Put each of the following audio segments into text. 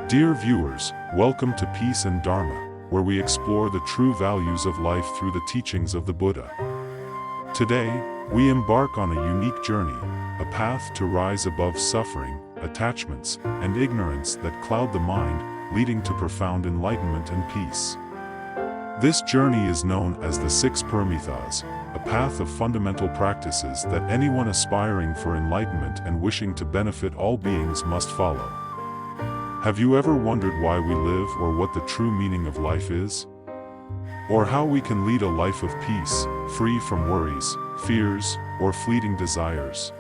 Dear viewers, welcome to Peace and Dharma, where we explore the true values of life through the teachings of the Buddha. Today, we embark on a unique journey, a path to rise above suffering, attachments, and ignorance that cloud the mind, leading to profound enlightenment and peace. This journey is known as the Six Paramitas, a path of fundamental practices that anyone aspiring for enlightenment and wishing to benefit all beings must follow. Have you ever wondered why we live or what the true meaning of life is? Or how we can lead a life of peace, free from worries, fears, or fleeting desires?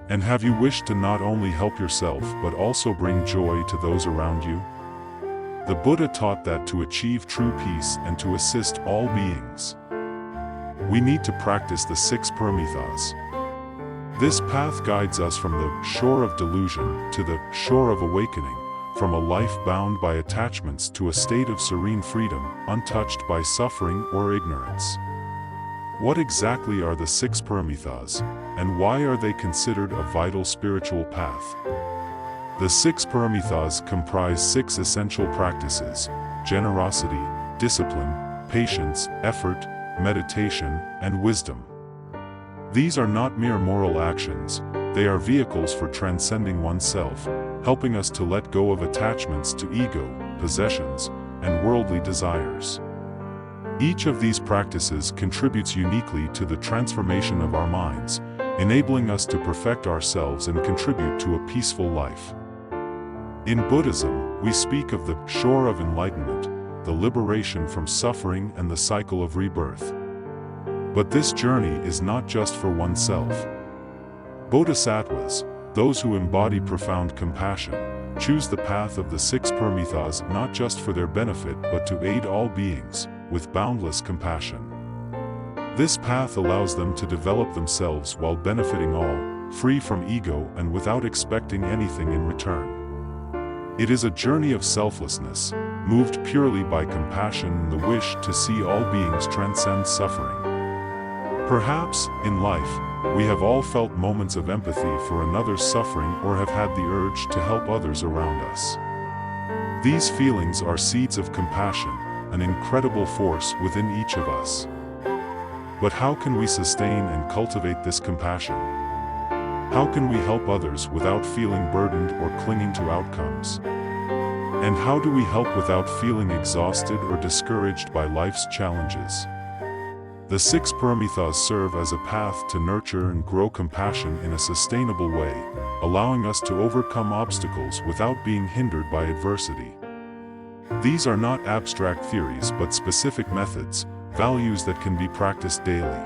And have you wished to not only help yourself but also bring joy to those around you? The Buddha taught that to achieve true peace and to assist all beings, we need to practice the Six Paramitas. This path guides us from the shore of delusion to the shore of awakening, from a life bound by attachments to a state of serene freedom, untouched by suffering or ignorance. What exactly are the Six Paramitas, and why are they considered a vital spiritual path? The Six Paramitas comprise 6 essential practices: generosity, discipline, patience, effort, meditation, and wisdom. These are not mere moral actions, they are vehicles for transcending oneself, helping us to let go of attachments to ego, possessions, and worldly desires. Each of these practices contributes uniquely to the transformation of our minds, enabling us to perfect ourselves and contribute to a peaceful life. In Buddhism, we speak of the shore of enlightenment, the liberation from suffering and the cycle of rebirth. But this journey is not just for oneself. Bodhisattvas, those who embody profound compassion, choose the path of the Six Paramitas not just for their benefit but to aid all beings, with boundless compassion. This path allows them to develop themselves while benefiting all, free from ego and without expecting anything in return. It is a journey of selflessness, moved purely by compassion and the wish to see all beings transcend suffering. Perhaps, in life, we have all felt moments of empathy for another's suffering or have had the urge to help others around us. These feelings are seeds of compassion, an incredible force within each of us. But how can we sustain and cultivate this compassion? How can we help others without feeling burdened or clinging to outcomes? And how do we help without feeling exhausted or discouraged by life's challenges? The Six Paramitas serve as a path to nurture and grow compassion in a sustainable way, allowing us to overcome obstacles without being hindered by adversity. These are not abstract theories but specific methods, values that can be practiced daily.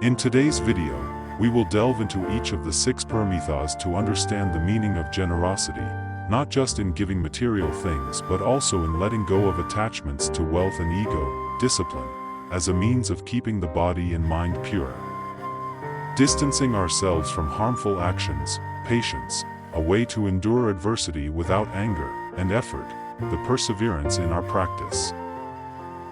In today's video, we will delve into each of the Six Paramitas to understand the meaning of generosity, not just in giving material things but also in letting go of attachments to wealth and ego, discipline, as a means of keeping the body and mind pure. Distancing ourselves from harmful actions, patience, a way to endure adversity without anger, and effort, the perseverance in our practice.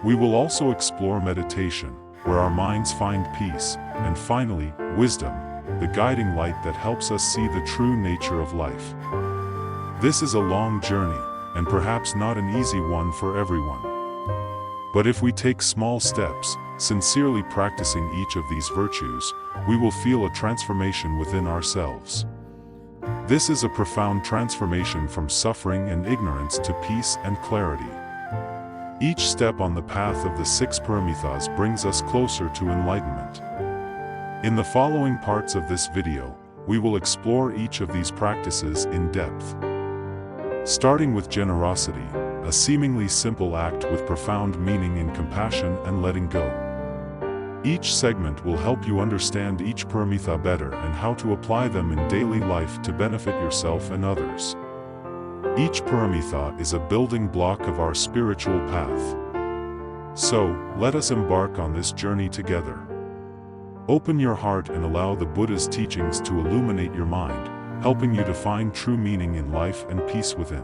We will also explore meditation, where our minds find peace, and finally, wisdom, the guiding light that helps us see the true nature of life. This is a long journey, and perhaps not an easy one for everyone. But if we take small steps, sincerely practicing each of these virtues, we will feel a transformation within ourselves. This is a profound transformation from suffering and ignorance to peace and clarity. Each step on the path of the Six Paramitas brings us closer to enlightenment. In the following parts of this video, we will explore each of these practices in depth. Starting with generosity, a seemingly simple act with profound meaning in compassion and letting go. Each segment will help you understand each paramita better and how to apply them in daily life to benefit yourself and others. Each paramita is a building block of our spiritual path. So, let us embark on this journey together. Open your heart and allow the Buddha's teachings to illuminate your mind, helping you to find true meaning in life and peace within.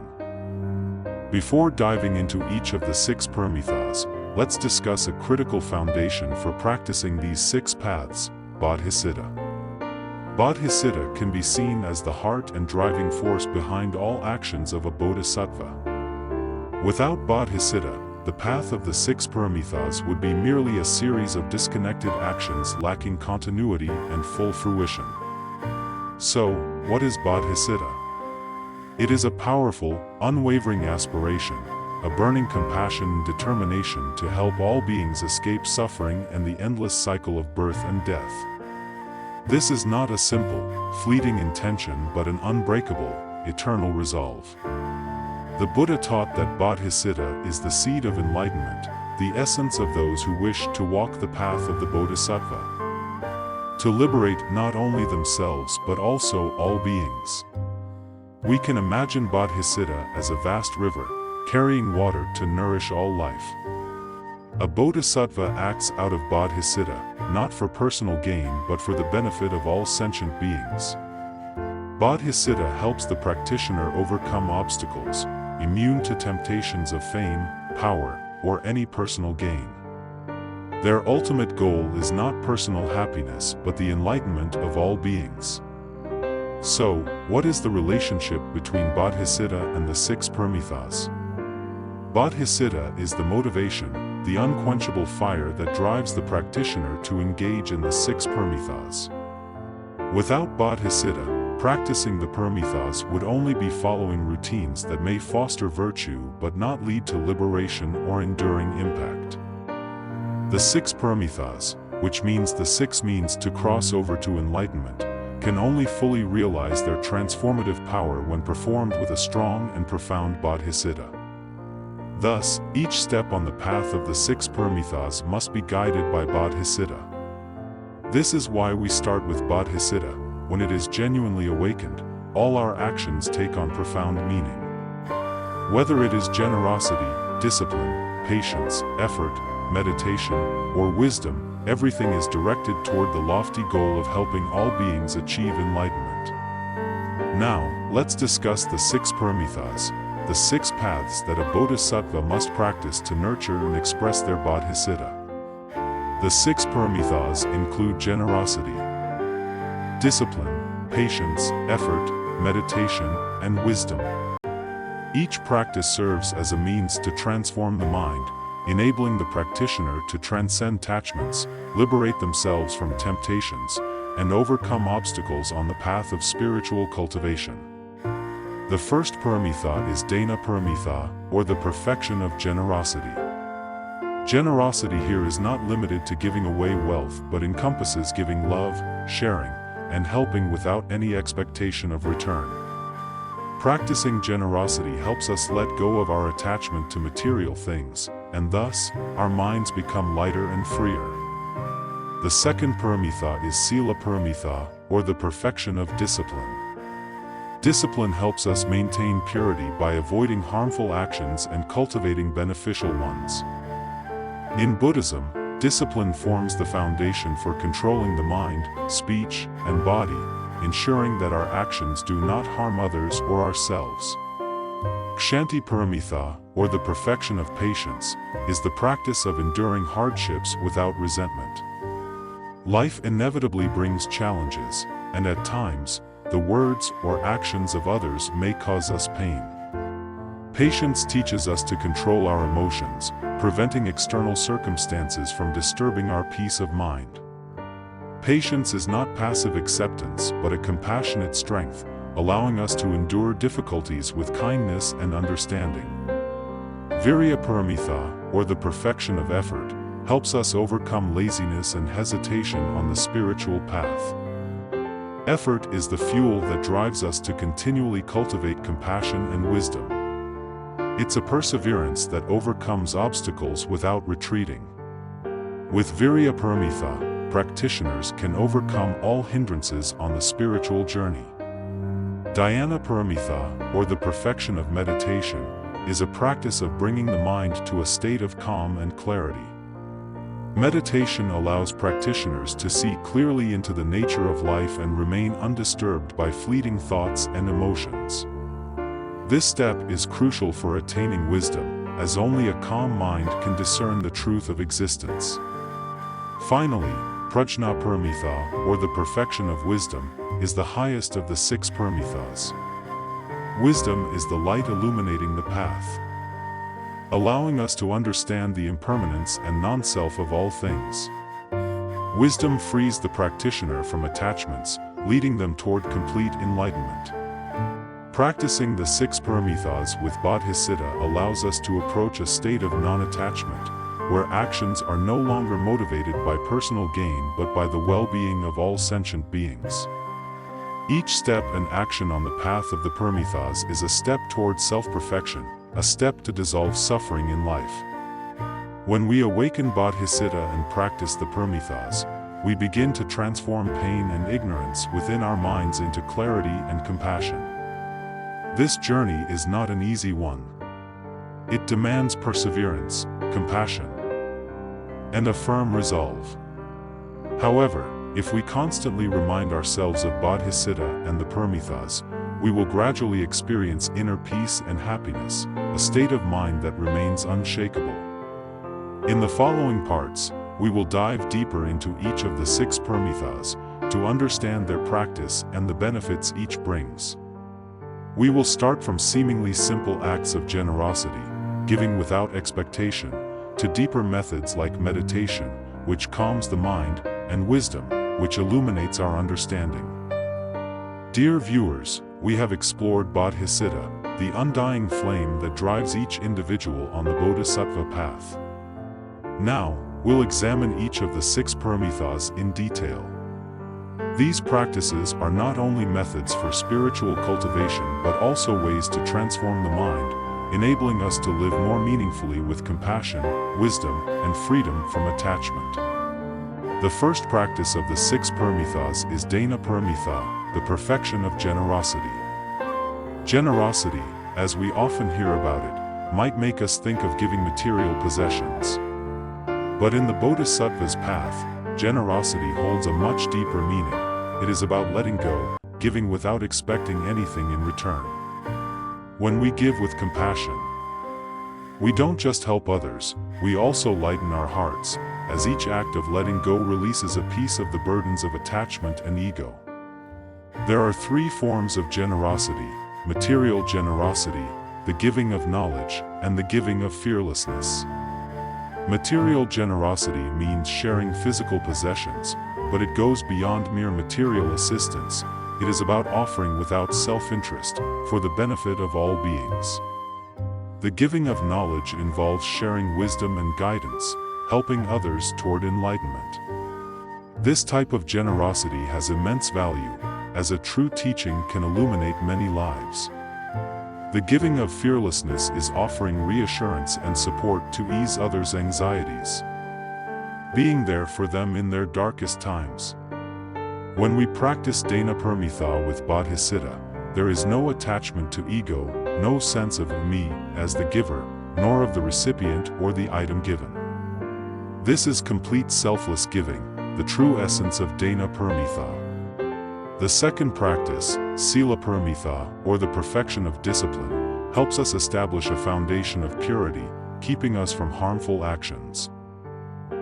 Before diving into each of the Six Paramitas, let's discuss a critical foundation for practicing these 6 paths: Bodhicitta. Bodhicitta can be seen as the heart and driving force behind all actions of a bodhisattva. Without Bodhicitta, the path of the Six Paramitas would be merely a series of disconnected actions lacking continuity and full fruition. So, what is Bodhicitta? It is a powerful, unwavering aspiration, a burning compassion and determination to help all beings escape suffering and the endless cycle of birth and death. This is not a simple, fleeting intention but an unbreakable, eternal resolve. The Buddha taught that Bodhicitta is the seed of enlightenment, the essence of those who wish to walk the path of the Bodhisattva, to liberate not only themselves but also all beings. We can imagine Bodhicitta as a vast river, carrying water to nourish all life. A bodhisattva acts out of Bodhicitta, not for personal gain but for the benefit of all sentient beings. Bodhicitta helps the practitioner overcome obstacles, immune to temptations of fame, power, or any personal gain. Their ultimate goal is not personal happiness but the enlightenment of all beings. So, what is the relationship between Bodhicitta and the Six Paramitas? Bodhicitta is the motivation, the unquenchable fire that drives the practitioner to engage in the Six Paramitas. Without Bodhicitta, practicing the Paramitas would only be following routines that may foster virtue but not lead to liberation or enduring impact. The Six Paramitas, which means the six means to cross over to enlightenment, can only fully realize their transformative power when performed with a strong and profound Bodhicitta. Thus, each step on the path of the Six Paramitas must be guided by Bodhicitta. This is why we start with Bodhicitta. When it is genuinely awakened, all our actions take on profound meaning. Whether it is generosity, discipline, patience, effort, meditation, or wisdom, everything is directed toward the lofty goal of helping all beings achieve enlightenment. Now, let's discuss the Six Paramitas, the six paths that a bodhisattva must practice to nurture and express their Bodhicitta. The Six Paramitas include generosity, discipline, patience, effort, meditation, and wisdom. Each practice serves as a means to transform the mind, enabling the practitioner to transcend attachments, liberate themselves from temptations, and overcome obstacles on the path of spiritual cultivation. The first paramita is Dana Paramita, or the perfection of generosity. Generosity here is not limited to giving away wealth but encompasses giving love, sharing, and helping without any expectation of return. Practicing generosity helps us let go of our attachment to material things, and thus, our minds become lighter and freer. The second paramita is Sila Paramita, or the perfection of discipline. Discipline helps us maintain purity by avoiding harmful actions and cultivating beneficial ones. In Buddhism, discipline forms the foundation for controlling the mind, speech, and body, ensuring that our actions do not harm others or ourselves. Kshanti Paramita, or the perfection of patience, is the practice of enduring hardships without resentment. Life inevitably brings challenges, and at times, the words or actions of others may cause us pain. Patience teaches us to control our emotions, preventing external circumstances from disturbing our peace of mind. Patience is not passive acceptance but a compassionate strength, allowing us to endure difficulties with kindness and understanding. Virya Paramita, or the perfection of effort, helps us overcome laziness and hesitation on the spiritual path. Effort is the fuel that drives us to continually cultivate compassion and wisdom. It's a perseverance that overcomes obstacles without retreating. With Virya Paramita, practitioners can overcome all hindrances on the spiritual journey. Dhyana Paramita, or the perfection of meditation, is a practice of bringing the mind to a state of calm and clarity. Meditation allows practitioners to see clearly into the nature of life and remain undisturbed by fleeting thoughts and emotions. This step is crucial for attaining wisdom, as only a calm mind can discern the truth of existence. Finally, Prajna Paramita, or the perfection of wisdom, is the highest of the 6 paramitas. Wisdom is the light illuminating the path, allowing us to understand the impermanence and non-self of all things. Wisdom frees the practitioner from attachments, leading them toward complete enlightenment. Practicing the 6 paramitas with Bodhicitta allows us to approach a state of non-attachment, where actions are no longer motivated by personal gain but by the well-being of all sentient beings. Each step and action on the path of the paramitas is a step toward self-perfection, a step to dissolve suffering in life. When we awaken Bodhicitta and practice the paramitas, we begin to transform pain and ignorance within our minds into clarity and compassion. This journey is not an easy one. It demands perseverance, compassion, and a firm resolve. However, if we constantly remind ourselves of Bodhicitta and the paramitas, we will gradually experience inner peace and happiness, a state of mind that remains unshakable. In the following parts, we will dive deeper into each of the 6 paramitas to understand their practice and the benefits each brings. We will start from seemingly simple acts of generosity, giving without expectation, to deeper methods like meditation, which calms the mind, and wisdom, which illuminates our understanding. Dear viewers, we have explored Bodhicitta, the undying flame that drives each individual on the Bodhisattva path. Now, we'll examine each of the 6 paramitas in detail. These practices are not only methods for spiritual cultivation but also ways to transform the mind, enabling us to live more meaningfully with compassion, wisdom, and freedom from attachment. The first practice of the 6 paramitas is Dana Paramita, the perfection of generosity. Generosity, as we often hear about it, might make us think of giving material possessions. But in the Bodhisattva's path, generosity holds a much deeper meaning. It is about letting go, giving without expecting anything in return. When we give with compassion, we don't just help others, we also lighten our hearts, as each act of letting go releases a piece of the burdens of attachment and ego. There are 3 forms of generosity: material generosity, the giving of knowledge, and the giving of fearlessness. Material generosity means sharing physical possessions, but it goes beyond mere material assistance. It is about offering without self-interest, for the benefit of all beings. The giving of knowledge involves sharing wisdom and guidance, helping others toward enlightenment. This type of generosity has immense value, as a true teaching can illuminate many lives. The giving of fearlessness is offering reassurance and support to ease others' anxieties, being there for them in their darkest times. When we practice Dana Paramita with Bodhicitta, there is no attachment to ego, no sense of me as the giver, nor of the recipient or the item given. This is complete selfless giving, the true essence of Dana Paramita. The second practice, Sila Paramita, or the perfection of discipline, helps us establish a foundation of purity, keeping us from harmful actions.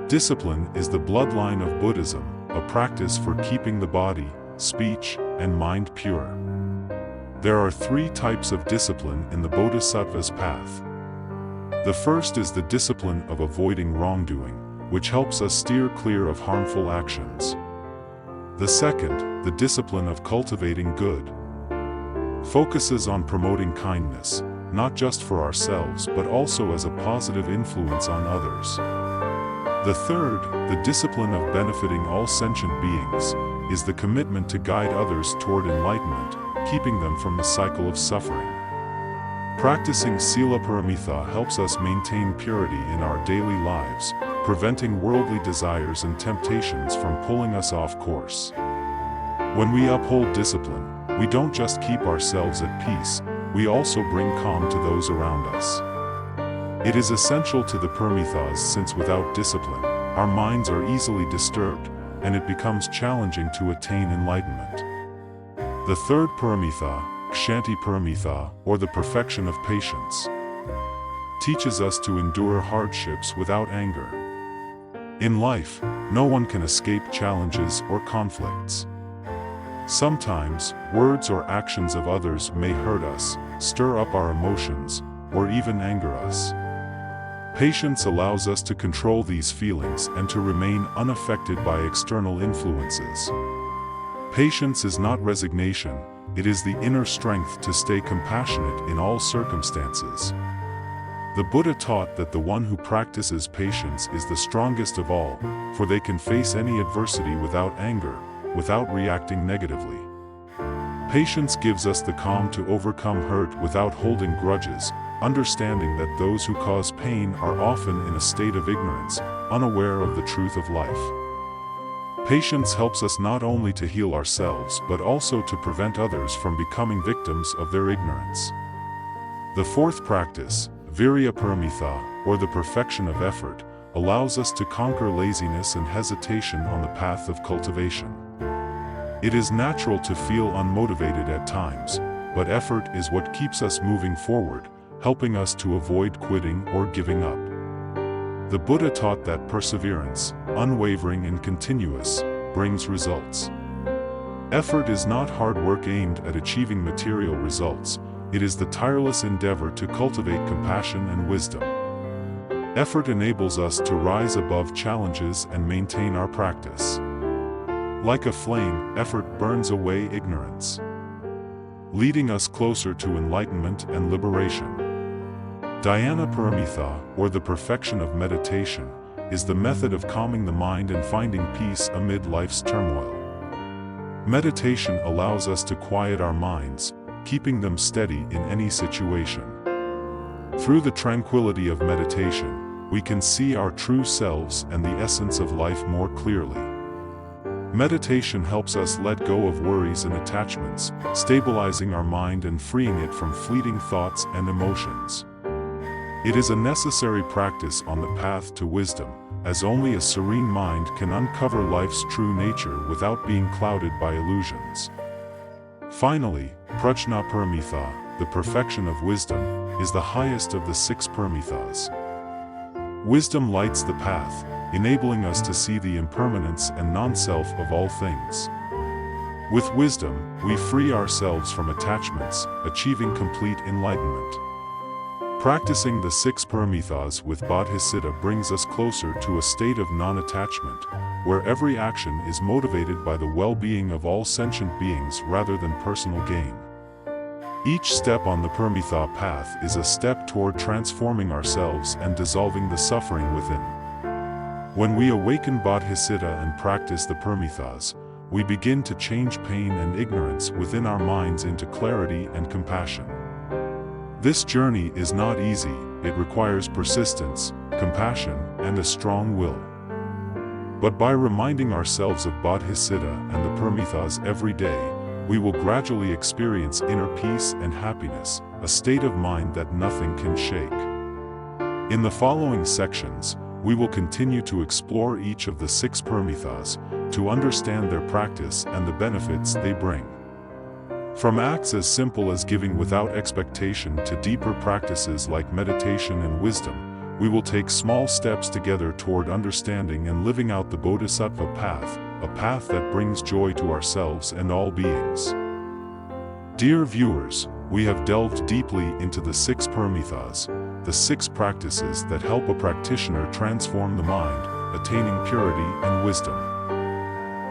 Discipline is the bloodline of Buddhism, a practice for keeping the body, speech, and mind pure. There are 3 types of discipline in the Bodhisattva's path. The first is the discipline of avoiding wrongdoing, which helps us steer clear of harmful actions. The second, the discipline of cultivating good, focuses on promoting kindness, not just for ourselves but also as a positive influence on others. The third, the discipline of benefiting all sentient beings, is the commitment to guide others toward enlightenment, keeping them from the cycle of suffering. Practicing Sila Paramita helps us maintain purity in our daily lives, preventing worldly desires and temptations from pulling us off course. When we uphold discipline, we don't just keep ourselves at peace, we also bring calm to those around us. It is essential to the paramitas since without discipline, our minds are easily disturbed, and it becomes challenging to attain enlightenment. The third paramita, Kshanti Paramita, or the perfection of patience, teaches us to endure hardships without anger. In life, no one can escape challenges or conflicts. Sometimes, words or actions of others may hurt us, stir up our emotions, or even anger us. Patience allows us to control these feelings and to remain unaffected by external influences. Patience is not resignation, it is the inner strength to stay compassionate in all circumstances. The Buddha taught that the one who practices patience is the strongest of all, for they can face any adversity without anger, without reacting negatively. Patience gives us the calm to overcome hurt without holding grudges, understanding that those who cause pain are often in a state of ignorance, unaware of the truth of life. Patience helps us not only to heal ourselves but also to prevent others from becoming victims of their ignorance. The fourth practice, Virya Paramita, or the perfection of effort, allows us to conquer laziness and hesitation on the path of cultivation. It is natural to feel unmotivated at times, but effort is what keeps us moving forward, helping us to avoid quitting or giving up. The Buddha taught that perseverance, unwavering and continuous, brings results. Effort is not hard work aimed at achieving material results, it is the tireless endeavor to cultivate compassion and wisdom. Effort enables us to rise above challenges and maintain our practice. Like a flame, effort burns away ignorance, leading us closer to enlightenment and liberation. Dhyana Paramita, or the perfection of meditation, is the method of calming the mind and finding peace amid life's turmoil. Meditation allows us to quiet our minds, keeping them steady in any situation. Through the tranquility of meditation, we can see our true selves and the essence of life more clearly. Meditation helps us let go of worries and attachments, stabilizing our mind and freeing it from fleeting thoughts and emotions. It is a necessary practice on the path to wisdom, as only a serene mind can uncover life's true nature without being clouded by illusions. Finally, Prajna Paramita, the perfection of wisdom, is the highest of the 6 paramitas. Wisdom lights the path, enabling us to see the impermanence and non-self of all things. With wisdom, we free ourselves from attachments, achieving complete enlightenment. Practicing the 6 paramitas with Bodhicitta brings us closer to a state of non-attachment, where every action is motivated by the well-being of all sentient beings rather than personal gain. Each step on the Paramita path is a step toward transforming ourselves and dissolving the suffering within. When we awaken Bodhicitta and practice the Paramitas, we begin to change pain and ignorance within our minds into clarity and compassion. This journey is not easy, it requires persistence, compassion, and a strong will. But by reminding ourselves of Bodhicitta and the Paramitas every day, we will gradually experience inner peace and happiness, a state of mind that nothing can shake. In the following sections, we will continue to explore each of the 6 paramitas, to understand their practice and the benefits they bring. From acts as simple as giving without expectation to deeper practices like meditation and wisdom, we will take small steps together toward understanding and living out the Bodhisattva path, a path that brings joy to ourselves and all beings. Dear viewers, we have delved deeply into the 6 paramitas, the 6 practices that help a practitioner transform the mind, attaining purity and wisdom.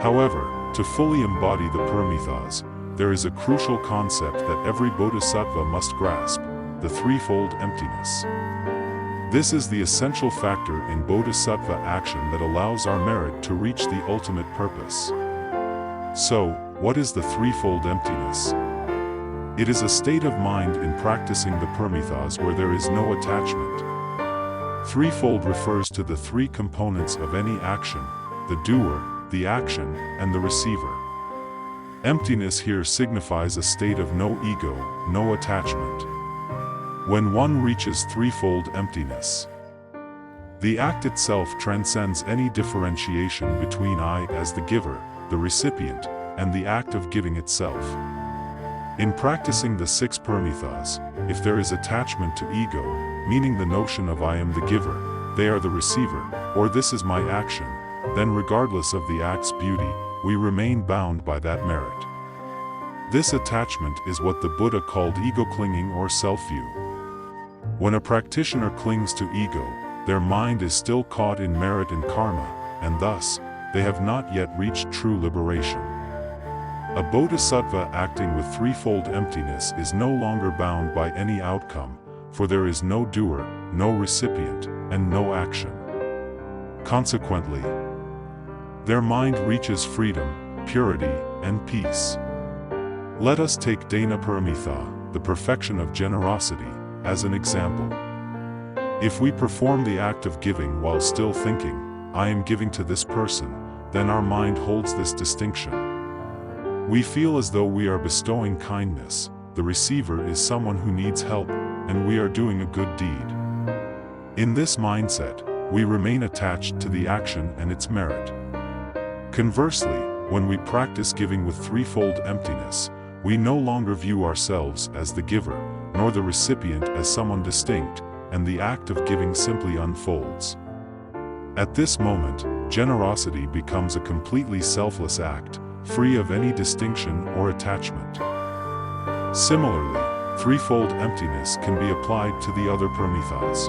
However, to fully embody the paramitas, there is a crucial concept that every bodhisattva must grasp, the threefold emptiness. This is the essential factor in bodhisattva action that allows our merit to reach the ultimate purpose. So, what is the threefold emptiness? It is a state of mind in practicing the paramitas where there is no attachment. Threefold refers to the 3 components of any action: the doer, the action, and the receiver. Emptiness here signifies a state of no ego, no attachment. When one reaches threefold emptiness, the act itself transcends any differentiation between I as the giver, the recipient, and the act of giving itself. In practicing the 6 paramitas, if there is attachment to ego, meaning the notion of I am the giver, they are the receiver, or this is my action, then regardless of the act's beauty, we remain bound by that merit. This attachment is what the Buddha called ego-clinging or self-view. When a practitioner clings to ego, their mind is still caught in merit and karma, and thus, they have not yet reached true liberation. A bodhisattva acting with threefold emptiness is no longer bound by any outcome, for there is no doer, no recipient, and no action. Consequently, their mind reaches freedom, purity, and peace. Let us take Dana Paramita, the perfection of generosity, as an example. If we perform the act of giving while still thinking, "I am giving to this person," then our mind holds this distinction. We feel as though we are bestowing kindness, the receiver is someone who needs help, and we are doing a good deed. In this mindset, we remain attached to the action and its merit. Conversely, when we practice giving with threefold emptiness, we no longer view ourselves as the giver, nor the recipient as someone distinct, and the act of giving simply unfolds. At this moment, generosity becomes a completely selfless act, free of any distinction or attachment. Similarly, threefold emptiness can be applied to the other paramitas.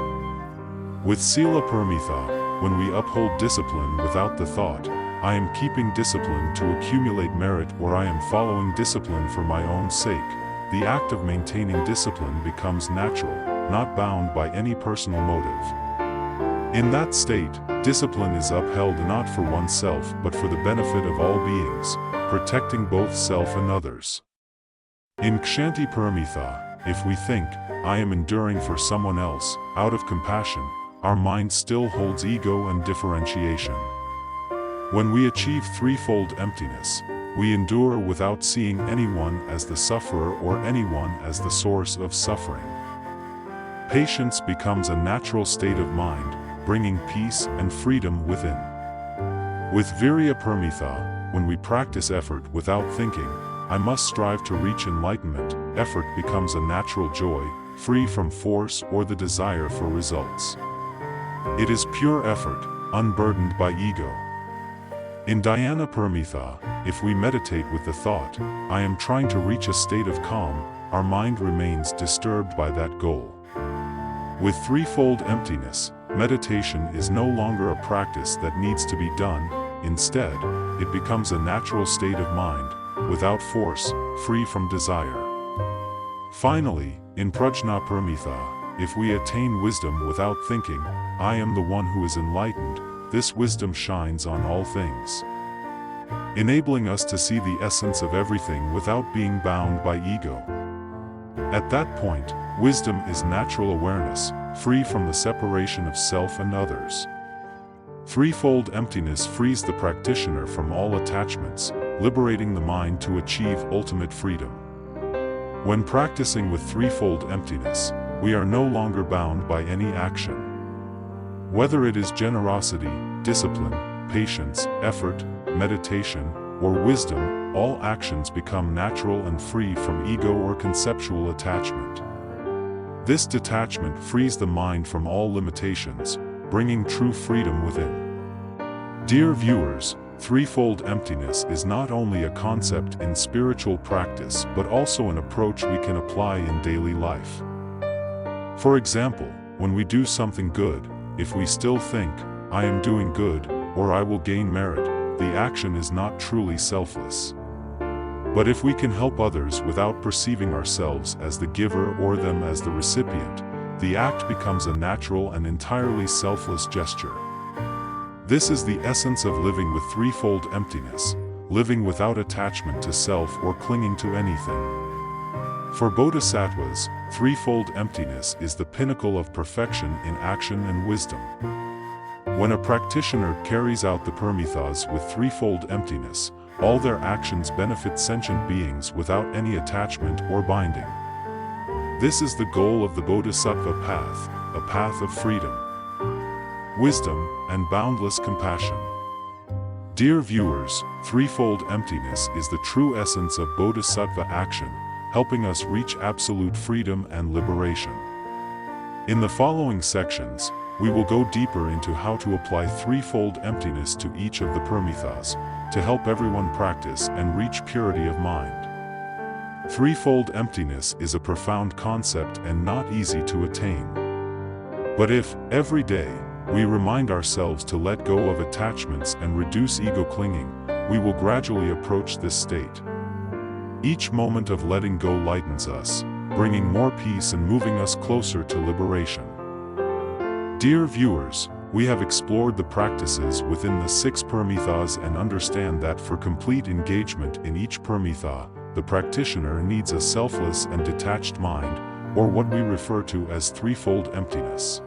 With Sila Paramita, when we uphold discipline without the thought, "I am keeping discipline to accumulate merit," or "I am following discipline for my own sake," the act of maintaining discipline becomes natural, not bound by any personal motive. In that state, discipline is upheld not for oneself but for the benefit of all beings, protecting both self and others. In Kshanti Paramita, if we think, "I am enduring for someone else," out of compassion, our mind still holds ego and differentiation. When we achieve threefold emptiness, we endure without seeing anyone as the sufferer or anyone as the source of suffering. Patience becomes a natural state of mind, bringing peace and freedom within. With Virya Paramita, when we practice effort without thinking, "I must strive to reach enlightenment," effort becomes a natural joy, free from force or the desire for results. It is pure effort, unburdened by ego. In Dhyana Paramita, if we meditate with the thought, "I am trying to reach a state of calm," our mind remains disturbed by that goal. With threefold emptiness, meditation is no longer a practice that needs to be done. Instead, it becomes a natural state of mind, without force, free from desire. Finally, in Prajna Paramita, if we attain wisdom without thinking, "I am the one who is enlightened," this wisdom shines on all things, enabling us to see the essence of everything without being bound by ego. At that point, wisdom is natural awareness, free from the separation of self and others. Threefold emptiness frees the practitioner from all attachments, liberating the mind to achieve ultimate freedom. When practicing with threefold emptiness, we are no longer bound by any action. Whether it is generosity, discipline, patience, effort, meditation, or wisdom, all actions become natural and free from ego or conceptual attachment. This detachment frees the mind from all limitations, bringing true freedom within. Dear viewers, threefold emptiness is not only a concept in spiritual practice but also an approach we can apply in daily life. For example, when we do something good, if we still think, "I am doing good," or "I will gain merit," the action is not truly selfless. But if we can help others without perceiving ourselves as the giver or them as the recipient, the act becomes a natural and entirely selfless gesture. This is the essence of living with threefold emptiness, living without attachment to self or clinging to anything. For Bodhisattvas, threefold emptiness is the pinnacle of perfection in action and wisdom. When a practitioner carries out the paramitas with threefold emptiness, all their actions benefit sentient beings without any attachment or binding. This is the goal of the Bodhisattva path, a path of freedom, wisdom, and boundless compassion. Dear viewers, threefold emptiness is the true essence of Bodhisattva action, helping us reach absolute freedom and liberation. In the following sections, we will go deeper into how to apply threefold emptiness to each of the paramitas, to help everyone practice and reach purity of mind. Threefold emptiness is a profound concept and not easy to attain. But if, every day, we remind ourselves to let go of attachments and reduce ego clinging, we will gradually approach this state. Each moment of letting go lightens us, bringing more peace and moving us closer to liberation. Dear viewers, we have explored the practices within the 6 paramitas and understand that for complete engagement in each paramita, the practitioner needs a selfless and detached mind, or what we refer to as threefold emptiness.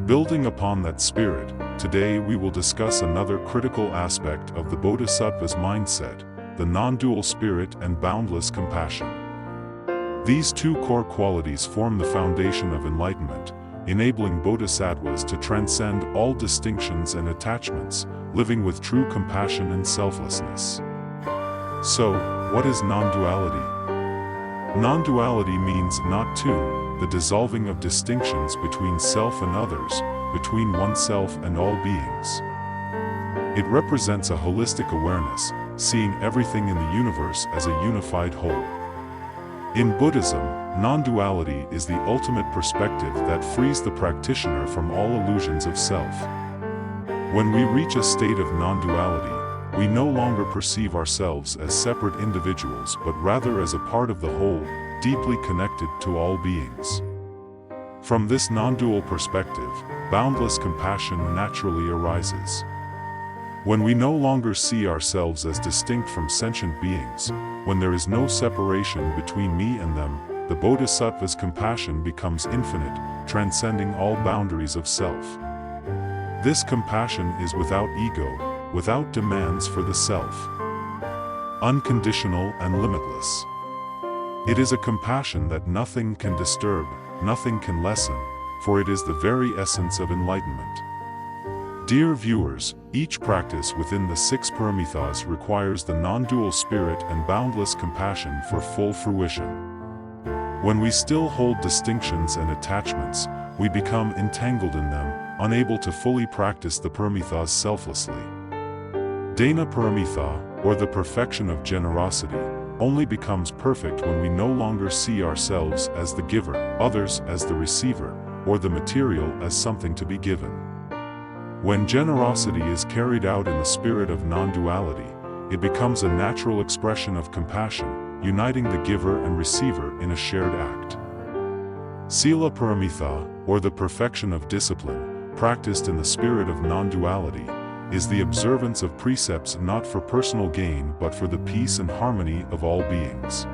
Building upon that spirit, today we will discuss another critical aspect of the Bodhisattva's mindset, the non-dual spirit and boundless compassion. These two core qualities form the foundation of enlightenment, enabling Bodhisattvas to transcend all distinctions and attachments, living with true compassion and selflessness. So, what is non-duality? Non-duality means not two, the dissolving of distinctions between self and others, between oneself and all beings. It represents a holistic awareness, seeing everything in the universe as a unified whole. In Buddhism, non-duality is the ultimate perspective that frees the practitioner from all illusions of self. When we reach a state of non-duality, we no longer perceive ourselves as separate individuals but rather as a part of the whole, deeply connected to all beings. From this non-dual perspective, boundless compassion naturally arises. When we no longer see ourselves as distinct from sentient beings, when there is no separation between me and them, the Bodhisattva's compassion becomes infinite, transcending all boundaries of self. This compassion is without ego, without demands for the self. Unconditional and limitless. It is a compassion that nothing can disturb, nothing can lessen, for it is the very essence of enlightenment. Dear viewers, each practice within the 6 paramitas requires the non-dual spirit and boundless compassion for full fruition. When we still hold distinctions and attachments, we become entangled in them, unable to fully practice the paramitas selflessly. Dana Paramita, or the perfection of generosity, only becomes perfect when we no longer see ourselves as the giver, others as the receiver, or the material as something to be given. When generosity is carried out in the spirit of non-duality, it becomes a natural expression of compassion, uniting the giver and receiver in a shared act. Sila Paramita, or the perfection of discipline, practiced in the spirit of non-duality, is the observance of precepts not for personal gain but for the peace and harmony of all beings.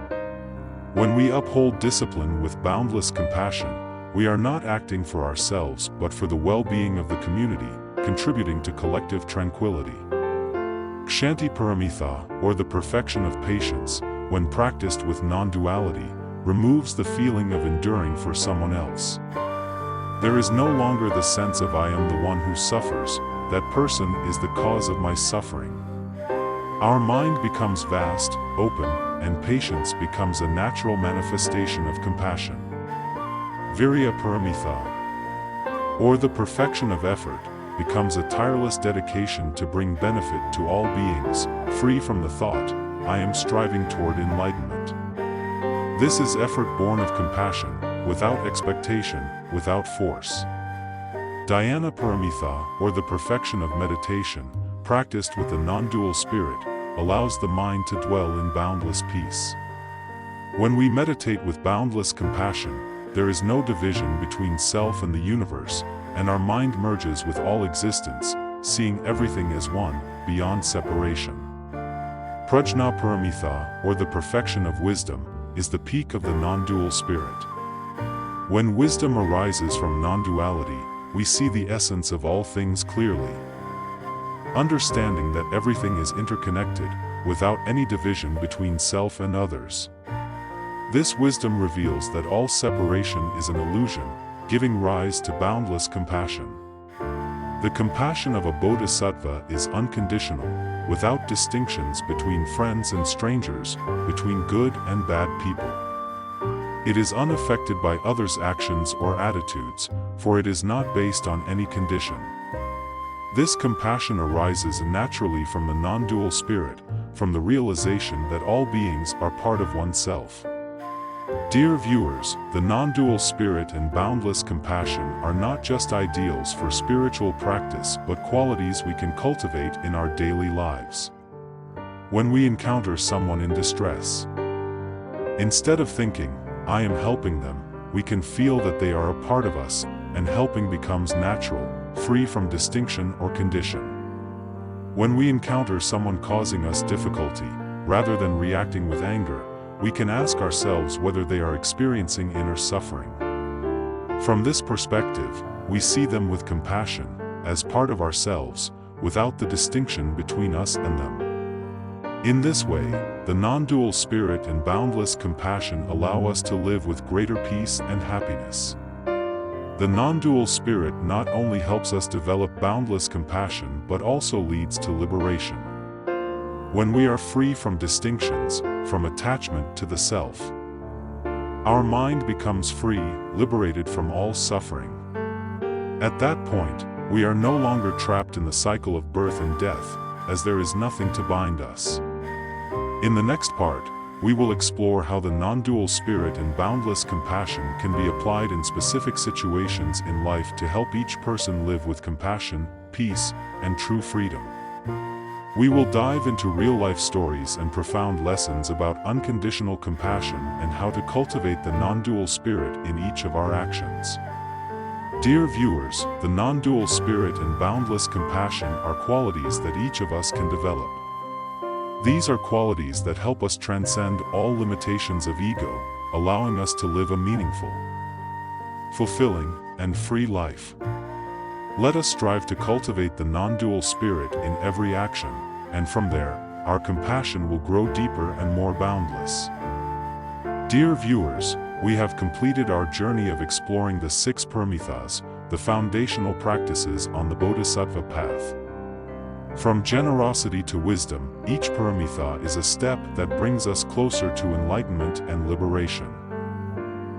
When we uphold discipline with boundless compassion, we are not acting for ourselves but for the well-being of the community, contributing to collective tranquility. Kshanti Paramita, or the perfection of patience, when practiced with non-duality, removes the feeling of enduring for someone else. There is no longer the sense of I am the one who suffers, that person is the cause of my suffering. Our mind becomes vast, open, and patience becomes a natural manifestation of compassion. Virya Paramita, or the perfection of effort, becomes a tireless dedication to bring benefit to all beings, free from the thought, I am striving toward enlightenment. This is effort born of compassion, without expectation, without force. Dhyana Paramita, or the perfection of meditation, practiced with the non-dual spirit, allows the mind to dwell in boundless peace. When we meditate with boundless compassion, there is no division between self and the universe, and our mind merges with all existence, seeing everything as one, beyond separation. Prajna Paramita, or the perfection of wisdom, is the peak of the non-dual spirit. When wisdom arises from non-duality, we see the essence of all things clearly. Understanding that everything is interconnected, without any division between self and others. This wisdom reveals that all separation is an illusion, giving rise to boundless compassion. The compassion of a bodhisattva is unconditional, without distinctions between friends and strangers, between good and bad people. It is unaffected by others' actions or attitudes, for it is not based on any condition. This compassion arises naturally from the non-dual spirit, from the realization that all beings are part of oneself. Dear viewers, the non-dual spirit and boundless compassion are not just ideals for spiritual practice but qualities we can cultivate in our daily lives. When we encounter someone in distress, instead of thinking, "I am helping them," we can feel that they are a part of us, and helping becomes natural, free from distinction or condition. When we encounter someone causing us difficulty, rather than reacting with anger, we can ask ourselves whether they are experiencing inner suffering. From this perspective, we see them with compassion, as part of ourselves, without the distinction between us and them. In this way, the non-dual spirit and boundless compassion allow us to live with greater peace and happiness. The non-dual spirit not only helps us develop boundless compassion but also leads to liberation. When we are free from distinctions, from attachment to the self, our mind becomes free, liberated from all suffering. At that point, we are no longer trapped in the cycle of birth and death, as there is nothing to bind us. In the next part, we will explore how the non-dual spirit and boundless compassion can be applied in specific situations in life to help each person live with compassion, peace, and true freedom. We will dive into real-life stories and profound lessons about unconditional compassion and how to cultivate the non-dual spirit in each of our actions. Dear viewers, the non-dual spirit and boundless compassion are qualities that each of us can develop. These are qualities that help us transcend all limitations of ego, allowing us to live a meaningful, fulfilling, and free life. Let us strive to cultivate the non-dual spirit in every action, and from there, our compassion will grow deeper and more boundless. Dear viewers, we have completed our journey of exploring the 6 Paramitas, the foundational practices on the Bodhisattva path. From generosity to wisdom, each paramita is a step that brings us closer to enlightenment and liberation.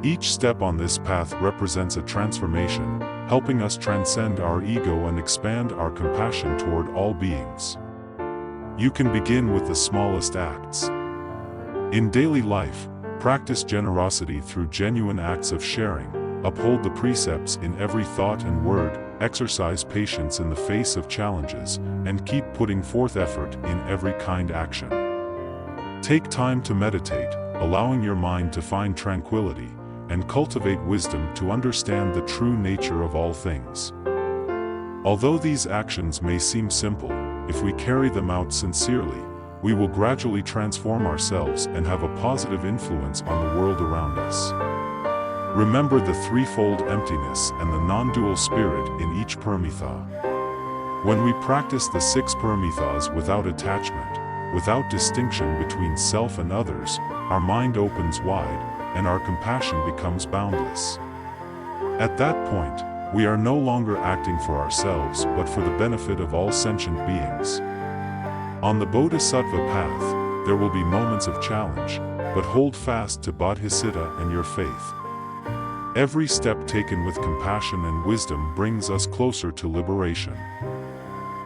Each step on this path represents a transformation, helping us transcend our ego and expand our compassion toward all beings. You can begin with the smallest acts. In daily life, practice generosity through genuine acts of sharing, uphold the precepts in every thought and word, exercise patience in the face of challenges, and keep putting forth effort in every kind action. Take time to meditate, allowing your mind to find tranquility, and cultivate wisdom to understand the true nature of all things. Although these actions may seem simple, if we carry them out sincerely, we will gradually transform ourselves and have a positive influence on the world around us. Remember the threefold emptiness and the non-dual spirit in each paramita. When we practice the 6 paramitas without attachment, without distinction between self and others, our mind opens wide, and our compassion becomes boundless. At that point, we are no longer acting for ourselves but for the benefit of all sentient beings. On the Bodhisattva path, there will be moments of challenge, but hold fast to Bodhicitta and your faith. Every step taken with compassion and wisdom brings us closer to liberation.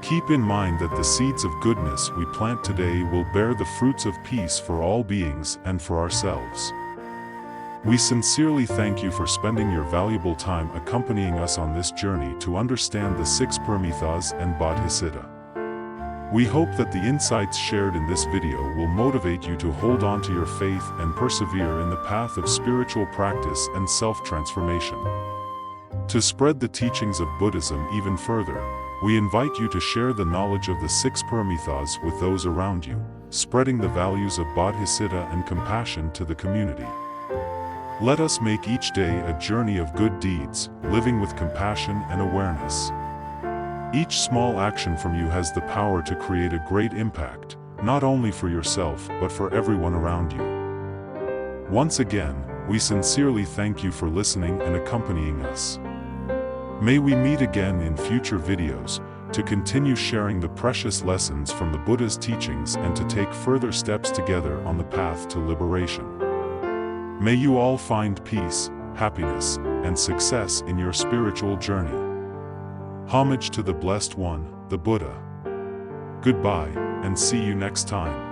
Keep in mind that the seeds of goodness we plant today will bear the fruits of peace for all beings and for ourselves. We sincerely thank you for spending your valuable time accompanying us on this journey to understand the 6 Paramitas and Bodhicitta. We hope that the insights shared in this video will motivate you to hold on to your faith and persevere in the path of spiritual practice and self-transformation. To spread the teachings of Buddhism even further, we invite you to share the knowledge of the 6 Paramitas with those around you, spreading the values of Bodhicitta and compassion to the community. Let us make each day a journey of good deeds, living with compassion and awareness. Each small action from you has the power to create a great impact, not only for yourself but for everyone around you. Once again, we sincerely thank you for listening and accompanying us. May we meet again in future videos, to continue sharing the precious lessons from the Buddha's teachings and to take further steps together on the path to liberation. May you all find peace, happiness, and success in your spiritual journey. Homage to the Blessed One, the Buddha. Goodbye, and see you next time.